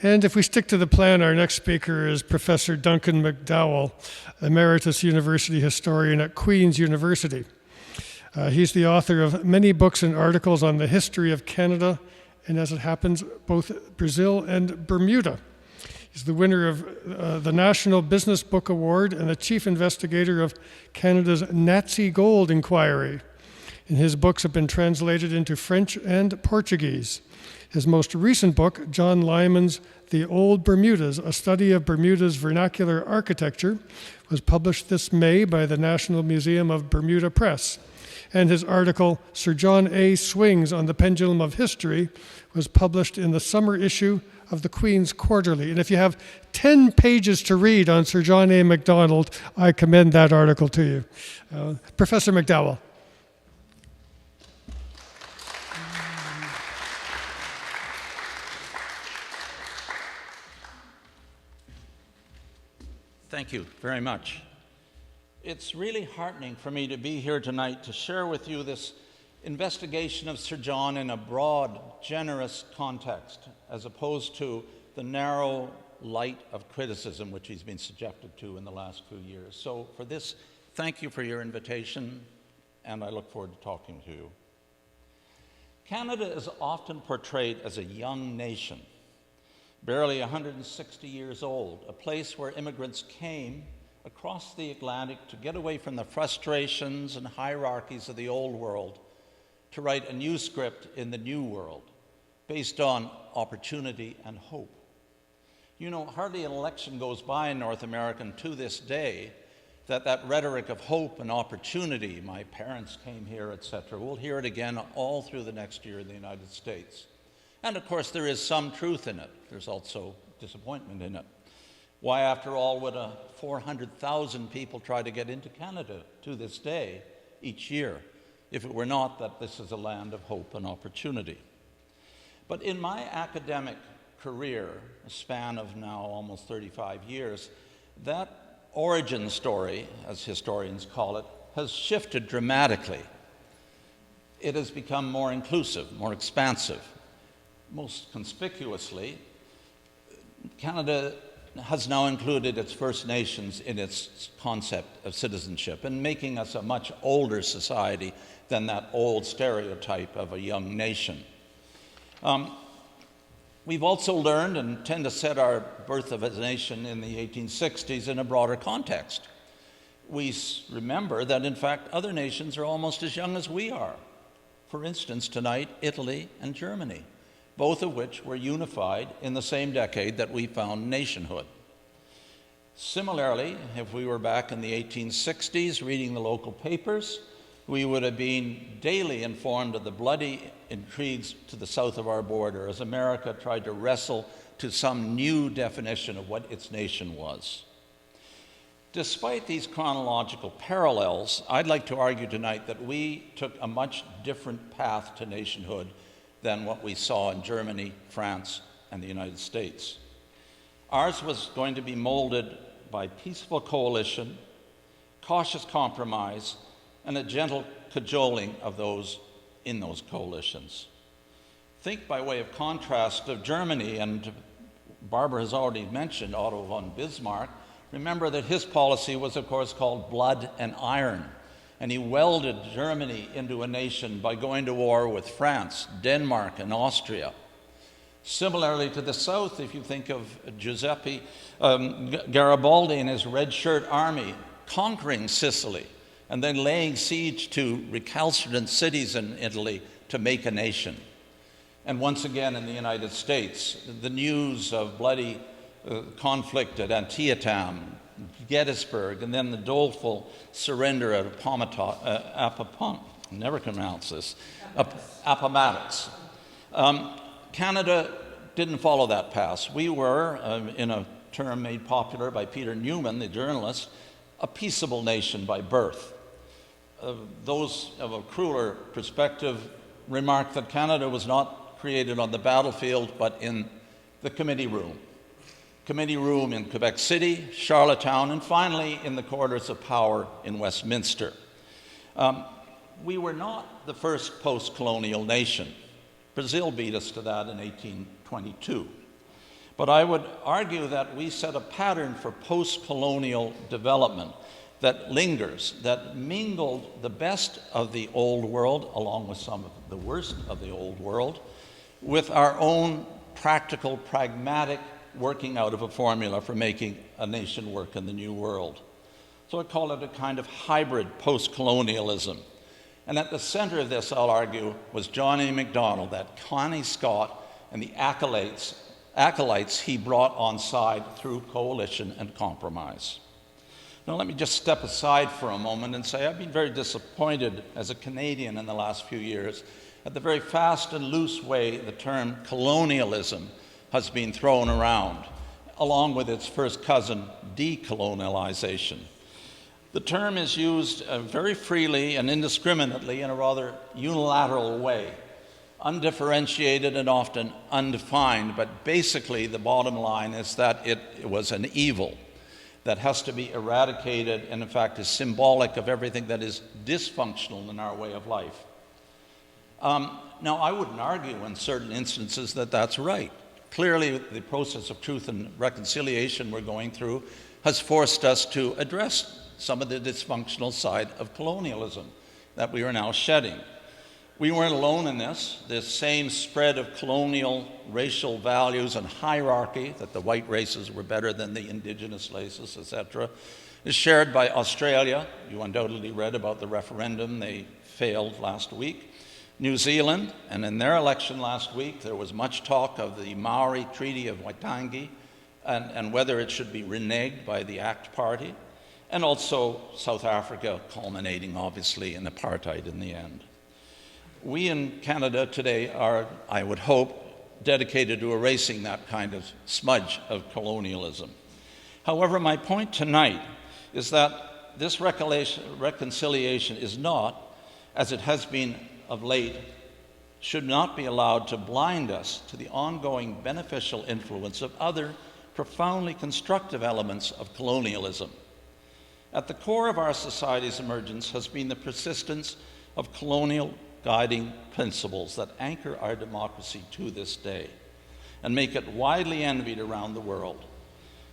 And if we stick to the plan, our next speaker is Professor Duncan McDowall, Emeritus University Historian at Queen's University. He's the author of many books and articles on the history of Canada, and as it happens, both Brazil and Bermuda. He's the winner of the National Business Book Award and the chief investigator of Canada's Nazi Gold Inquiry. And his books have been translated into French and Portuguese. His most recent book, John Lyman's The Old Bermudas, A Study of Bermuda's Vernacular Architecture, was published this May by the National Museum of Bermuda Press. And his article, Sir John A. Swings on the Pendulum of History, was published in the summer issue of the Queen's Quarterly. And if you have 10 pages to read on Sir John A. Macdonald, I commend that article to you. Professor McDowall. Thank you very much. It's really heartening for me to be here tonight to share with you this investigation of Sir John in a broad, generous context, as opposed to the narrow light of criticism which he's been subjected to in the last few years. So for this, thank you for your invitation, and I look forward to talking to you. Canada is often portrayed as a young nation, barely 160 years old, a place where immigrants came across the Atlantic to get away from the frustrations and hierarchies of the old world, to write a new script in the new world, based on opportunity and hope. You know, hardly an election goes by in North America to this day that rhetoric of hope and opportunity, my parents came here, etc., we'll hear it again all through the next year in the United States. And of course, there is some truth in it. There's also disappointment in it. Why, after all, would 400,000 people try to get into Canada to this day each year, if it were not that this is a land of hope and opportunity? But in my academic career, a span of now almost 35 years, that origin story, as historians call it, has shifted dramatically. It has become more inclusive, more expansive. Most conspicuously, Canada has now included its First Nations in its concept of citizenship, and making us a much older society than that old stereotype of a young nation. We've also learned and tend to set our birth of a nation in the 1860s in a broader context. We remember that, in fact, other nations are almost as young as we are. For instance, tonight, Italy and Germany, both of which were unified in the same decade that we found nationhood. Similarly, if we were back in the 1860s reading the local papers, we would have been daily informed of the bloody intrigues to the south of our border as America tried to wrestle to some new definition of what its nation was. Despite these chronological parallels, I'd like to argue tonight that we took a much different path to nationhood than what we saw in Germany, France, and the United States. Ours was going to be molded by peaceful coalition, cautious compromise, and a gentle cajoling of those in those coalitions. Think, by way of contrast, of Germany, and Barbara has already mentioned Otto von Bismarck. Remember that his policy was, of course, called blood and iron. And he welded Germany into a nation by going to war with France, Denmark, and Austria. Similarly to the south, if you think of Giuseppe Garibaldi and his Red Shirt Army conquering Sicily and then laying siege to recalcitrant cities in Italy to make a nation. And once again in the United States, the news of bloody conflict at Antietam, Gettysburg, and then the doleful surrender at Appomattox. Canada didn't follow that path. We were, in a term made popular by Peter Newman, the journalist, a peaceable nation by birth. Those of a crueler perspective remarked that Canada was not created on the battlefield, but in the committee room. Committee room in Quebec City, Charlottetown, and finally in the corridors of power in Westminster. We were not the first post-colonial nation. Brazil beat us to that in 1822. But I would argue that we set a pattern for post-colonial development that lingers, that mingled the best of the old world, along with some of the worst of the old world, with our own practical, pragmatic working out of a formula for making a nation work in the new world. So I call it a kind of hybrid post-colonialism. And at the center of this, I'll argue, was John A. Macdonald, that canny Scot, and the acolytes he brought on side through coalition and compromise. Now let me just step aside for a moment and say I've been very disappointed as a Canadian in the last few years at the very fast and loose way the term colonialism has been thrown around, along with its first cousin, decolonialization. The term is used very freely and indiscriminately in a rather unilateral way, undifferentiated and often undefined, but basically the bottom line is that it was an evil that has to be eradicated and in fact is symbolic of everything that is dysfunctional in our way of life. Now, I wouldn't argue in certain instances that that's right. Clearly, the process of truth and reconciliation we're going through has forced us to address some of the dysfunctional side of colonialism that we are now shedding. We weren't alone in this. This same spread of colonial racial values and hierarchy, that the white races were better than the indigenous races, etc., is shared by Australia. You undoubtedly read about the referendum. They failed last week. New Zealand, and in their election last week, there was much talk of the Maori Treaty of Waitangi and whether it should be reneged by the ACT Party, and also South Africa culminating, obviously, in apartheid in the end. We in Canada today are, I would hope, dedicated to erasing that kind of smudge of colonialism. However, my point tonight is that this reconciliation is not, as it has been of late, should not be allowed to blind us to the ongoing beneficial influence of other profoundly constructive elements of colonialism. At the core of our society's emergence has been the persistence of colonial guiding principles that anchor our democracy to this day and make it widely envied around the world.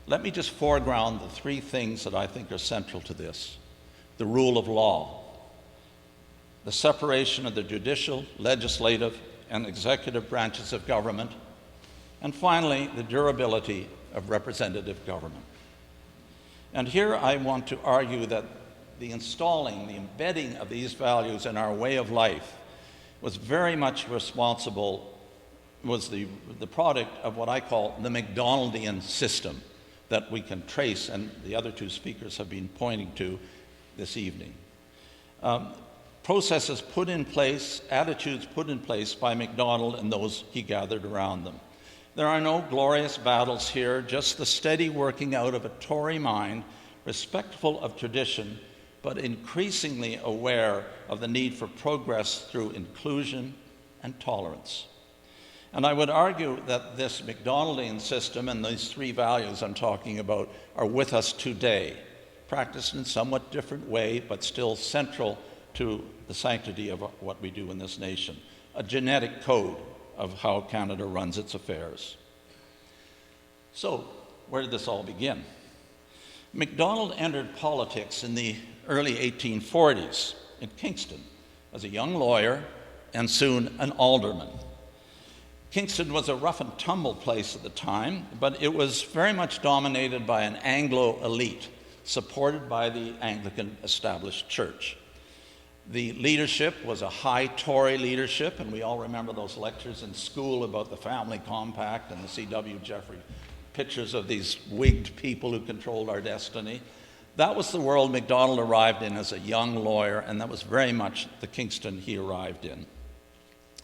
Let me just foreground the three things that I think are central to this: the rule of law, the separation of the judicial, legislative, and executive branches of government, and finally, the durability of representative government. And here I want to argue that the installing, the embedding of these values in our way of life was very much responsible, was the product of what I call the Macdonaldian system that we can trace, and the other two speakers have been pointing to this evening. Processes put in place, attitudes put in place by Macdonald and those he gathered around them. There are no glorious battles here, just the steady working out of a Tory mind, respectful of tradition, but increasingly aware of the need for progress through inclusion and tolerance. And I would argue that this Macdonaldian system and these three values I'm talking about are with us today, practiced in a somewhat different way, but still central to the sanctity of what we do in this nation, a genetic code of how Canada runs its affairs. So, where did this all begin? Macdonald entered politics in the early 1840s in Kingston as a young lawyer and soon an alderman. Kingston was a rough and tumble place at the time, but it was very much dominated by an Anglo elite supported by the Anglican established church. The leadership was a high Tory leadership, and we all remember those lectures in school about the family compact and the C.W. Jeffrey pictures of these wigged people who controlled our destiny. That was the world Macdonald arrived in as a young lawyer, and that was very much the Kingston he arrived in.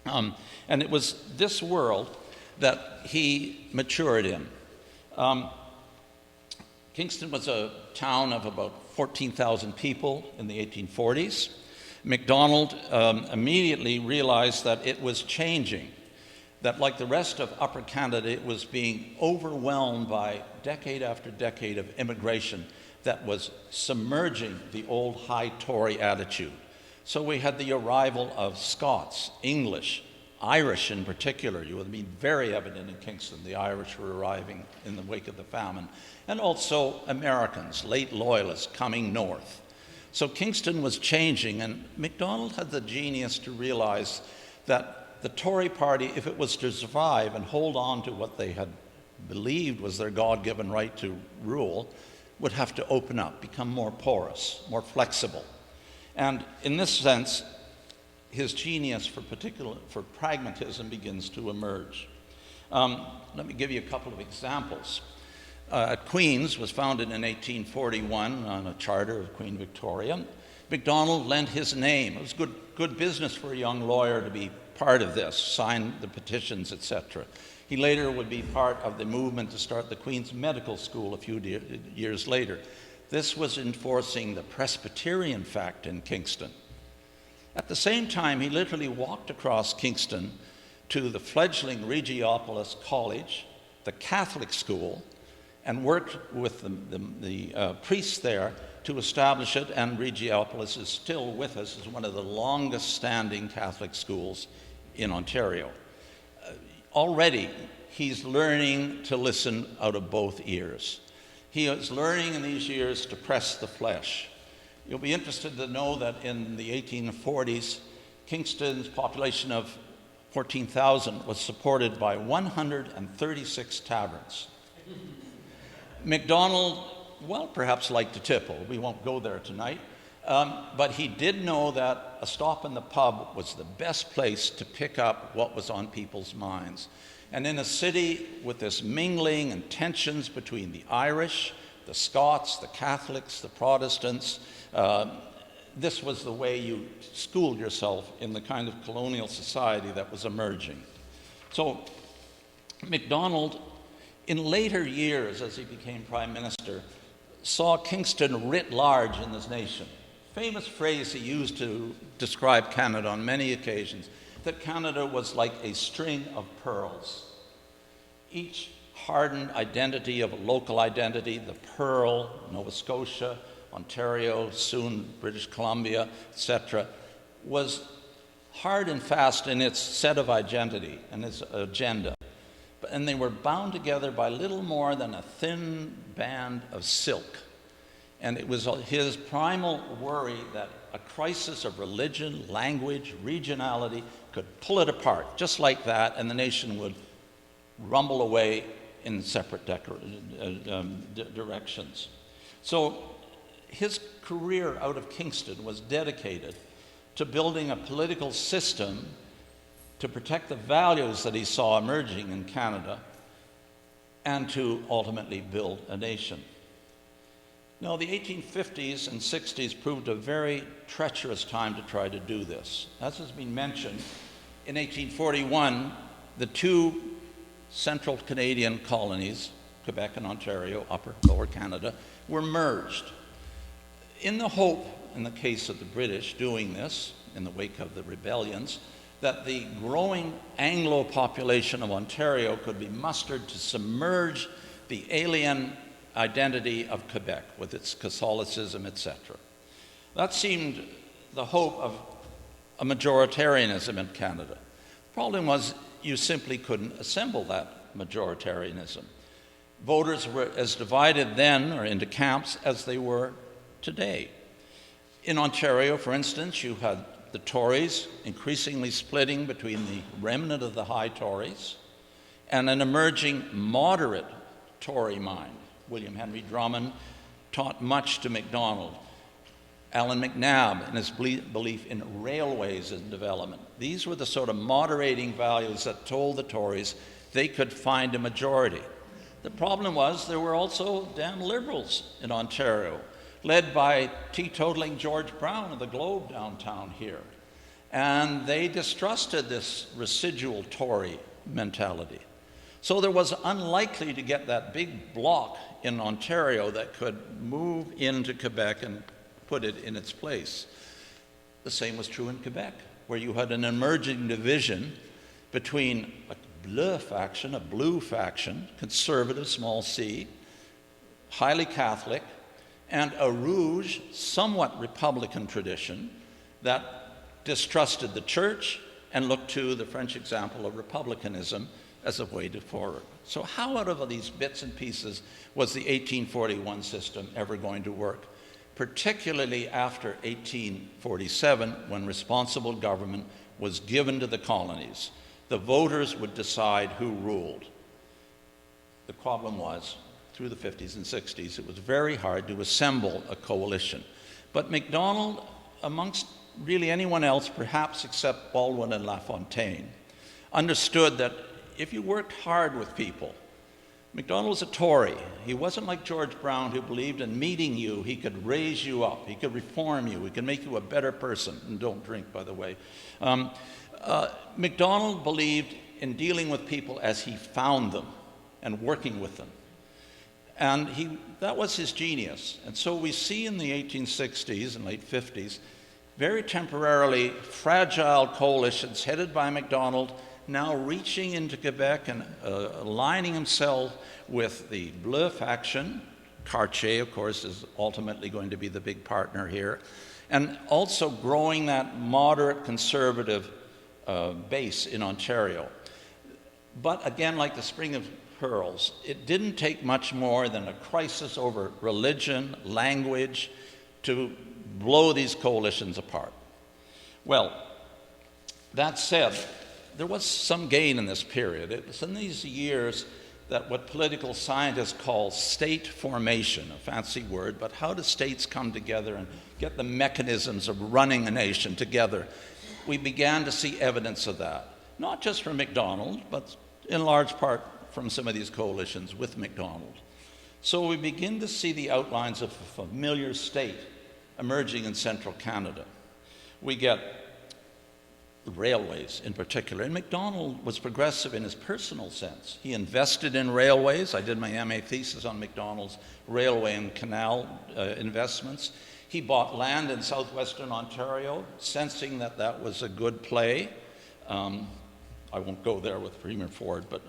And it was this world that he matured in. Kingston was a town of about 14,000 people in the 1840s. Macdonald immediately realized that it was changing, that like the rest of Upper Canada, it was being overwhelmed by decade after decade of immigration that was submerging the old high Tory attitude. So we had the arrival of Scots, English, Irish in particular. You would be very evident in Kingston. The Irish were arriving in the wake of the famine. And also Americans, late loyalists, coming north. So Kingston was changing, and Macdonald had the genius to realize that the Tory party, if it was to survive and hold on to what they had believed was their God-given right to rule, would have to open up, become more porous, more flexible. And in this sense, his genius for pragmatism begins to emerge. Let me give you a couple of examples. At Queen's was founded in 1841 on a charter of Queen Victoria. Macdonald lent his name. It was good business for a young lawyer to be part of this, sign the petitions, etc. He later would be part of the movement to start the Queen's Medical School a few years later. This was enforcing the Presbyterian fact in Kingston. At the same time, he literally walked across Kingston to the fledgling Regiopolis College, the Catholic school, and worked with the priests there to establish it, and Regiopolis is still with us as one of the longest standing Catholic schools in Ontario. Already, he's learning to listen out of both ears. He is learning in these years to press the flesh. You'll be interested to know that in the 1840s, Kingston's population of 14,000 was supported by 136 taverns. Macdonald, well, perhaps liked to tipple. We won't go there tonight. But he did know that a stop in the pub was the best place to pick up what was on people's minds. And in a city with this mingling and tensions between the Irish, the Scots, the Catholics, the Protestants, this was the way you schooled yourself in the kind of colonial society that was emerging. So Macdonald, in later years as he became Prime Minister, saw Kingston writ large in this nation. Famous phrase he used to describe Canada on many occasions, that Canada was like a string of pearls. Each hardened identity of a local identity, the pearl, Nova Scotia, Ontario, soon British Columbia, etc., was hard and fast in its set of identity and its agenda. And they were bound together by little more than a thin band of silk. And it was his primal worry that a crisis of religion, language, regionality could pull it apart, just like that, and the nation would rumble away in separate directions. So his career out of Kingston was dedicated to building a political system to protect the values that he saw emerging in Canada and to ultimately build a nation. Now, the 1850s and 60s proved a very treacherous time to try to do this. As has been mentioned, in 1841, the two central Canadian colonies, Quebec and Ontario, Lower Canada, were merged. In the hope, in the case of the British doing this, in the wake of the rebellions, that the growing Anglo population of Ontario could be mustered to submerge the alien identity of Quebec with its Catholicism, etc. That seemed the hope of a majoritarianism in Canada. The problem was you simply couldn't assemble that majoritarianism. Voters were as divided then, or into camps, as they were today. In Ontario, for instance, you had the Tories increasingly splitting between the remnant of the high Tories and an emerging moderate Tory mind. William Henry Drummond taught much to Macdonald. Allan MacNab and his belief in railways and development. These were the sort of moderating values that told the Tories they could find a majority. The problem was there were also damn liberals in Ontario, led by teetotaling George Brown of the Globe downtown here. And they distrusted this residual Tory mentality. So there was unlikely to get that big bloc in Ontario that could move into Quebec and put it in its place. The same was true in Quebec, where you had an emerging division between a blue faction, conservative, small c, highly Catholic, and a rouge, somewhat Republican tradition that distrusted the church and looked to the French example of republicanism as a way to forward. So how out of these bits and pieces was the 1841 system ever going to work, particularly after 1847, when responsible government was given to the colonies? The voters would decide who ruled. The problem was, through the 50s and 60s, it was very hard to assemble a coalition. But Macdonald, amongst really anyone else, perhaps except Baldwin and LaFontaine, understood that if you worked hard with people, Macdonald was a Tory. He wasn't like George Brown, who believed in meeting you, he could raise you up, he could reform you, he could make you a better person. And don't drink, by the way. Macdonald believed in dealing with people as he found them and working with them. And that was his genius. And so we see in the 1860s and late 50s, very temporarily fragile coalitions headed by Macdonald, now reaching into Quebec and aligning himself with the Bleu faction. Cartier, of course, is ultimately going to be the big partner here, and also growing that moderate conservative base in Ontario. But again, like the Spring of Pearls, it didn't take much more than a crisis over religion, language, to blow these coalitions apart. Well, that said, there was some gain in this period. It was in these years that what political scientists call state formation, a fancy word, but how do states come together and get the mechanisms of running a nation together? We began to see evidence of that, not just from Macdonald, but in large part from some of these coalitions with Macdonald. So we begin to see the outlines of a familiar state emerging in central Canada. We get railways in particular. And Macdonald was progressive in his personal sense. He invested in railways. I did my MA thesis on Macdonald's railway and canal investments. He bought land in southwestern Ontario, sensing that that was a good play. I won't go there with Premier Ford, but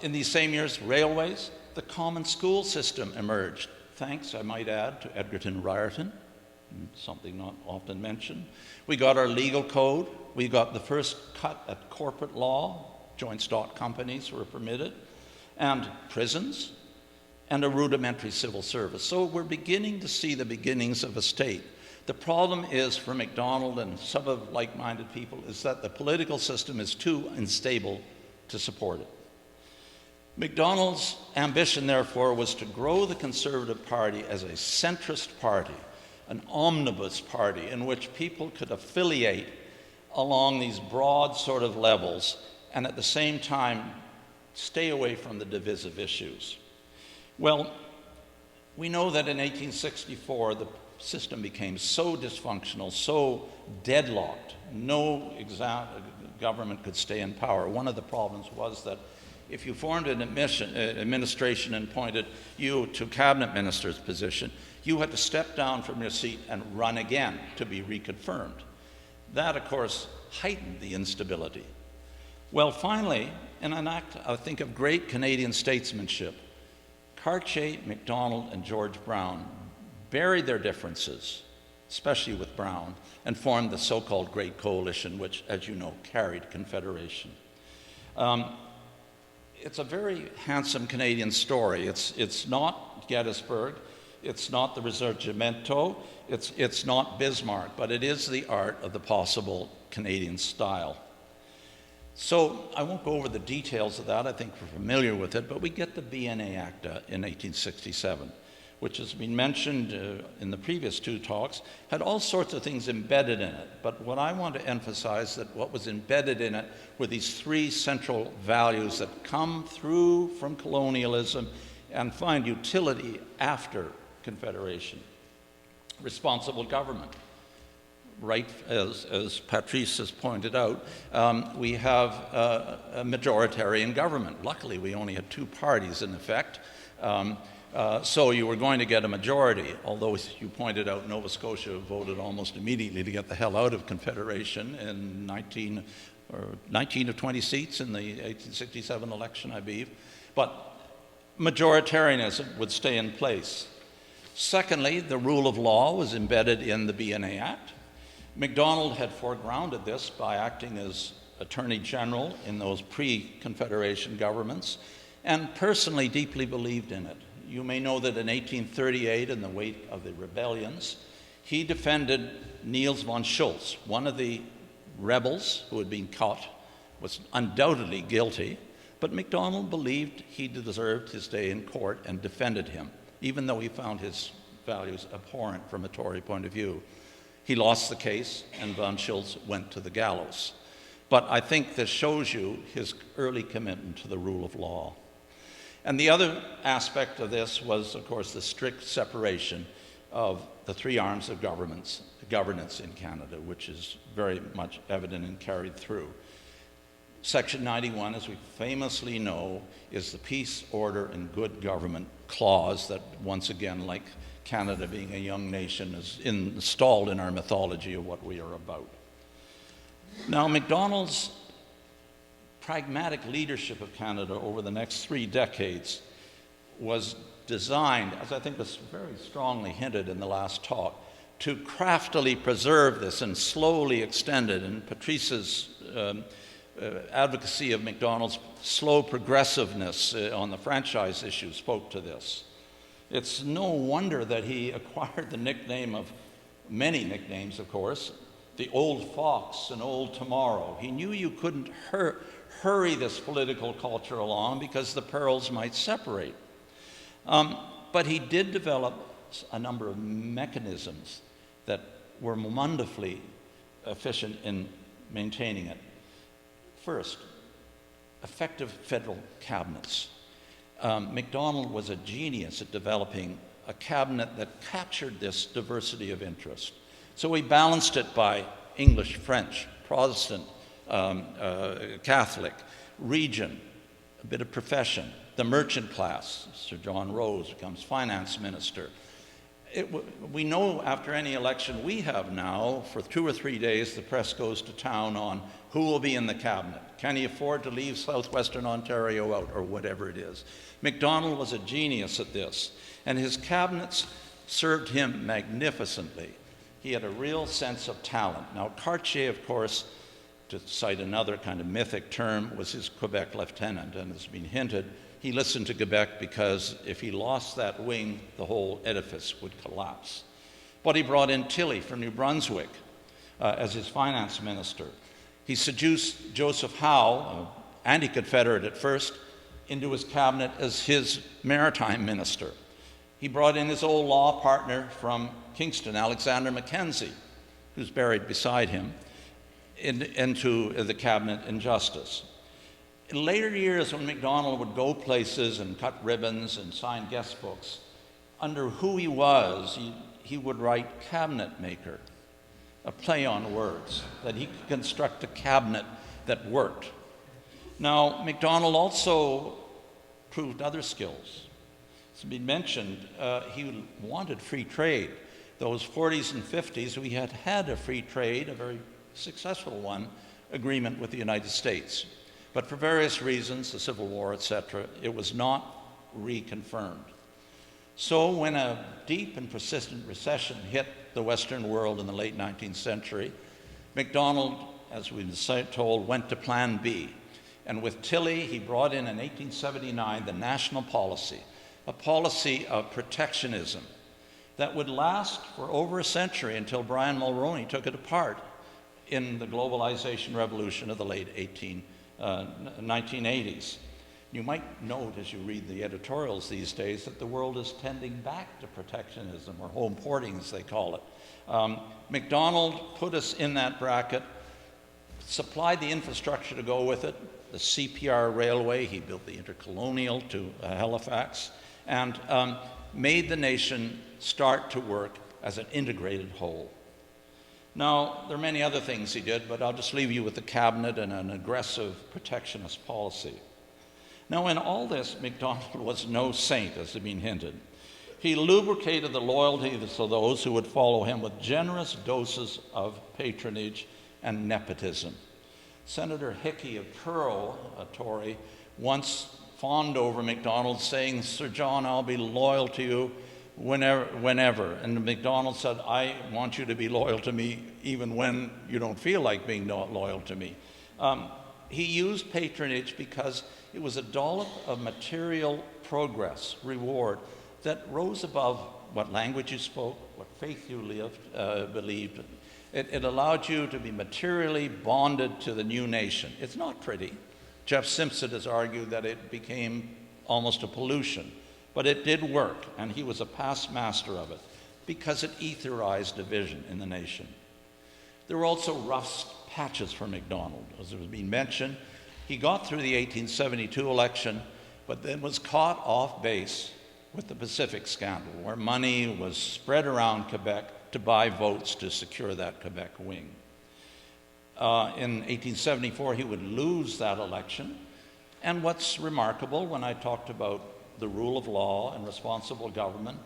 in these same years, railways, the common school system emerged, thanks, I might add, to Edgerton Ryerson, something not often mentioned. We got our legal code. We got the first cut at corporate law. Joint stock companies were permitted, and prisons, and a rudimentary civil service. So we're beginning to see the beginnings of a state. The problem is, for Macdonald and some of like-minded people, is that the political system is too unstable to support it. Macdonald's ambition, therefore, was to grow the Conservative Party as a centrist party, an omnibus party in which people could affiliate along these broad sort of levels and at the same time stay away from the divisive issues. Well, we know that in 1864 the system became so dysfunctional, so deadlocked, no government could stay in power. One of the problems was that if you formed an administration and appointed you to cabinet minister's position, you had to step down from your seat and run again to be reconfirmed. That, of course, heightened the instability. Well, finally, in an act, I think, of great Canadian statesmanship, Cartier, Macdonald, and George Brown buried their differences, especially with Brown, and formed the so-called Great Coalition, which, as you know, carried Confederation. It's a very handsome Canadian story. It's not Gettysburg, it's not the Risorgimento, it's not Bismarck, but it is the art of the possible Canadian style. So I won't go over the details of that. I think we're familiar with it, but we get the BNA Acta in 1867, which has been mentioned in the previous two talks, had all sorts of things embedded in it. But what I want to emphasize that what was embedded in it were these three central values that come through from colonialism and find utility after Confederation. Responsible government. Right, as Patrice has pointed out, we have a majoritarian government. Luckily, we only had two parties in effect. So you were going to get a majority, although, as you pointed out, Nova Scotia voted almost immediately to get the hell out of Confederation in 19 of 20 seats in the 1867 election, I believe. But majoritarianism would stay in place. Secondly, the rule of law was embedded in the BNA Act. Macdonald had foregrounded this by acting as Attorney General in those pre-Confederation governments and personally deeply believed in it. You may know that in 1838, in the wake of the rebellions, he defended Niels von Schultz, one of the rebels who had been caught, was undoubtedly guilty, but Macdonald believed he deserved his day in court and defended him, even though he found his values abhorrent from a Tory point of view. He lost the case, and von Schultz went to the gallows. But I think this shows you his early commitment to the rule of law. And the other aspect of this was, of course, the strict separation of the three arms of governance in Canada, which is very much evident and carried through. Section 91, as we famously know, is the peace, order, and good government clause that, once again, like Canada being a young nation, is installed in our mythology of what we are about. Now, Macdonald's pragmatic leadership of Canada over the next 3 decades was designed, as I think was very strongly hinted in the last talk, to craftily preserve this and slowly extend it. And Patrice's advocacy of Macdonald's slow progressiveness on the franchise issue spoke to this. It's no wonder that he acquired the nickname of, many nicknames of course, the Old Fox and Old Tomorrow. He knew you couldn't hurry this political culture along because the pearls might separate. But he did develop a number of mechanisms that were wonderfully efficient in maintaining it. First, effective federal cabinets. Macdonald was a genius at developing a cabinet that captured this diversity of interest. So he balanced it by English, French, Protestant, Catholic, region, a bit of profession, the merchant class. Sir John Rose becomes finance minister. We know after any election we have now, for 2 or 3 days, the press goes to town on who will be in the cabinet. Can he afford to leave southwestern Ontario out, or whatever it is? Macdonald was a genius at this, and his cabinets served him magnificently. He had a real sense of talent. Now, Cartier, of course, to cite another kind of mythic term, was his Quebec lieutenant, and has been hinted, he listened to Quebec because if he lost that wing, the whole edifice would collapse. But he brought in Tilley from New Brunswick as his finance minister. He seduced Joseph Howe, anti-Confederate at first, into his cabinet as his maritime minister. He brought in his old law partner from Kingston, Alexander Mackenzie, who's buried beside him, into the cabinet in justice. In later years, when Macdonald would go places and cut ribbons and sign guest books, under who he was, he would write cabinet maker, a play on words, that he could construct a cabinet that worked. Now, Macdonald also proved other skills. As has been mentioned, he wanted free trade. Those 40s and 50s, we had had a free trade, a very successful one, agreement with the United States. But for various reasons, the Civil War, etc., it was not reconfirmed. So when a deep and persistent recession hit the Western world in the late 19th century, Macdonald, as we've been told, went to Plan B. And with Tilley, he brought in 1879 the national policy, a policy of protectionism that would last for over a century until Brian Mulroney took it apart in the globalization revolution of the late 1980s. You might note as you read the editorials these days that the world is tending back to protectionism, or home porting as they call it. Macdonald put us in that bracket, supplied the infrastructure to go with it, the CPR railway, he built the intercolonial to Halifax, and made the nation start to work as an integrated whole. Now, there are many other things he did, but I'll just leave you with the cabinet and an aggressive protectionist policy. Now, in all this, Macdonald was no saint, as has been hinted. He lubricated the loyalty of those who would follow him with generous doses of patronage and nepotism. Senator Hickey of Truro, a Tory, once fawned over Macdonald, saying, "Sir John, I'll be loyal to you, whenever. And Macdonald said, I want you to be loyal to me even when you don't feel like being loyal to me. He used patronage because it was a dollop of material progress, reward, that rose above what language you spoke, what faith you believed. It allowed you to be materially bonded to the new nation. It's not pretty. Jeff Simpson has argued that it became almost a pollution, but it did work, and he was a past master of it because it etherized division in the nation. There were also rough patches for Macdonald. As it was being mentioned, he got through the 1872 election, but then was caught off base with the Pacific scandal, where money was spread around Quebec to buy votes to secure that Quebec wing. In 1874, he would lose that election. And what's remarkable, when I talked about the rule of law and responsible government,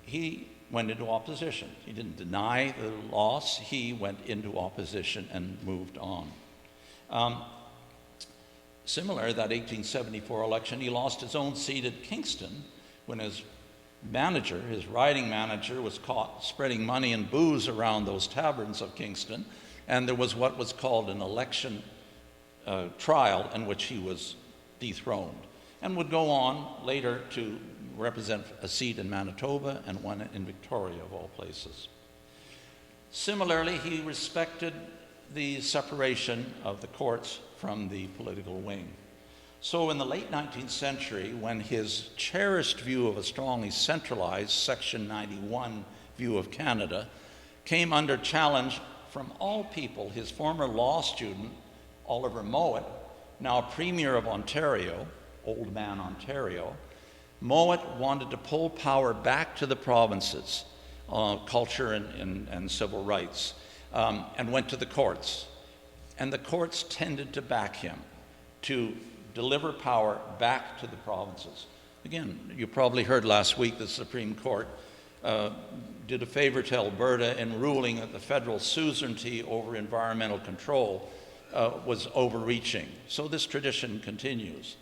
he went into opposition. He didn't deny the loss. He went into opposition and moved on. Similar, that 1874 election, he lost his own seat at Kingston when his manager, his riding manager, was caught spreading money and booze around those taverns of Kingston. And there was what was called an election trial in which he was dethroned, and would go on later to represent a seat in Manitoba and one in Victoria, of all places. Similarly, he respected the separation of the courts from the political wing. So in the late 19th century, when his cherished view of a strongly centralized Section 91 view of Canada came under challenge from all people, his former law student, Oliver Mowat, now Premier of Ontario, Old Man Ontario, Mowat wanted to pull power back to the provinces, culture and civil rights, and went to the courts. And the courts tended to back him to deliver power back to the provinces. Again, you probably heard last week the Supreme Court did a favor to Alberta in ruling that the federal suzerainty over environmental control was overreaching. So this tradition continues.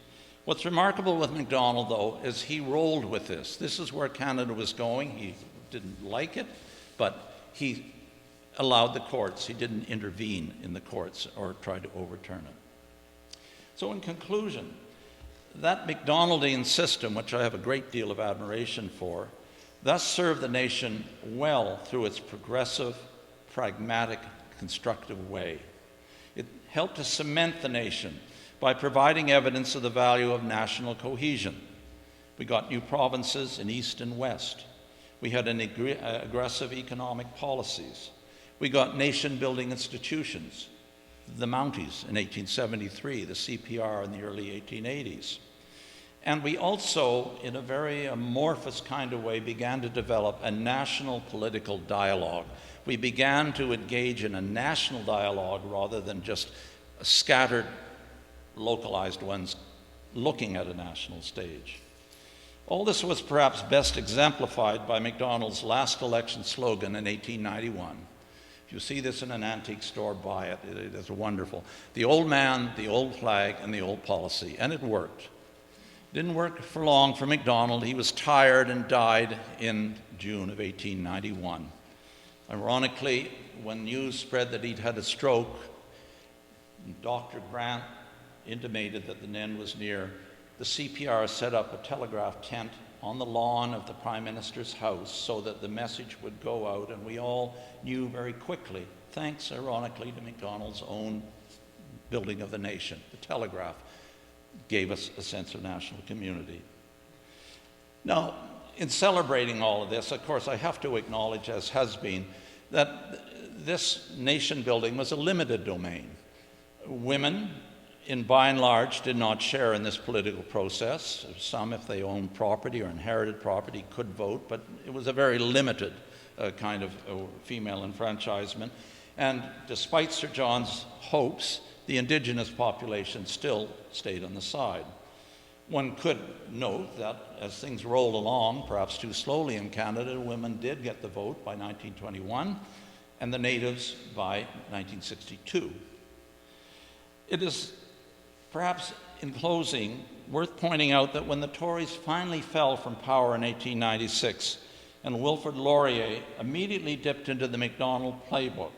What's remarkable with Macdonald, though, is he rolled with this. This is where Canada was going. He didn't like it, but he allowed the courts. He didn't intervene in the courts or try to overturn it. So in conclusion, that Macdonaldian system, which I have a great deal of admiration for, thus served the nation well through its progressive, pragmatic, constructive way. It helped to cement the nation by providing evidence of the value of national cohesion. We got new provinces in East and West. We had aggressive economic policies. We got nation-building institutions, the Mounties in 1873, the CPR in the early 1880s. And we also, in a very amorphous kind of way, began to develop a national political dialogue. We began to engage in a national dialogue rather than just scattered, localized ones looking at a national stage. All this was perhaps best exemplified by Macdonald's last election slogan in 1891. If you see this in an antique store, buy it. It is wonderful. The old man, the old flag, and the old policy. And it worked. Didn't work for long for Macdonald. He was tired and died in June of 1891. Ironically, when news spread that he'd had a stroke, Dr. Grant intimated that the end was near. The CPR set up a telegraph tent on the lawn of the Prime Minister's house so that the message would go out, and we all knew very quickly, thanks ironically to Macdonald's own building of the nation. The telegraph gave us a sense of national community. Now, in celebrating all of this, of course, I have to acknowledge, as has been, that this nation building was a limited domain. Women, by and large, did not share in this political process. Some, if they owned property or inherited property, could vote, but it was a very limited kind of female enfranchisement. And despite Sir John's hopes, the Indigenous population still stayed on the side. One could note that as things rolled along, perhaps too slowly in Canada, women did get the vote by 1921, and the Natives by 1962. It is perhaps in closing worth pointing out that when the Tories finally fell from power in 1896, and Wilfrid Laurier immediately dipped into the Macdonald playbook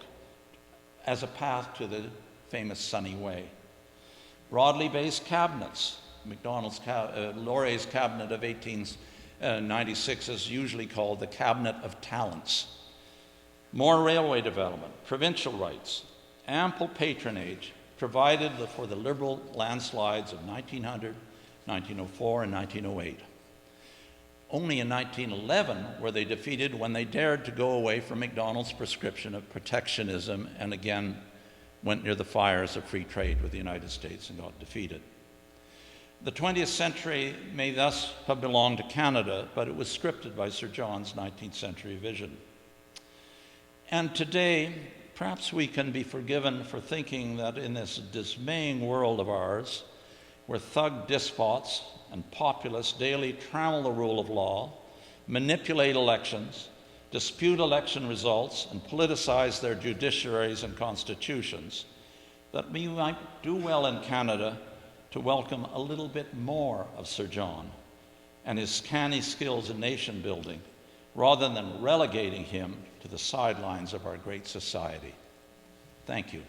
as a path to the famous Sunny Way. Broadly based cabinets, Laurier's cabinet of 1896 is usually called the Cabinet of Talents. More railway development, provincial rights, ample patronage provided for the Liberal landslides of 1900, 1904, and 1908. Only in 1911 were they defeated when they dared to go away from Macdonald's prescription of protectionism and again went near the fires of free trade with the United States and got defeated. The 20th century may thus have belonged to Canada, but it was scripted by Sir John's 19th century vision. And today, perhaps we can be forgiven for thinking that in this dismaying world of ours, where thug despots and populists daily trammel the rule of law, manipulate elections, dispute election results, and politicize their judiciaries and constitutions, that we might do well in Canada to welcome a little bit more of Sir John and his canny skills in nation building, rather than relegating him to the sidelines of our great society. Thank you.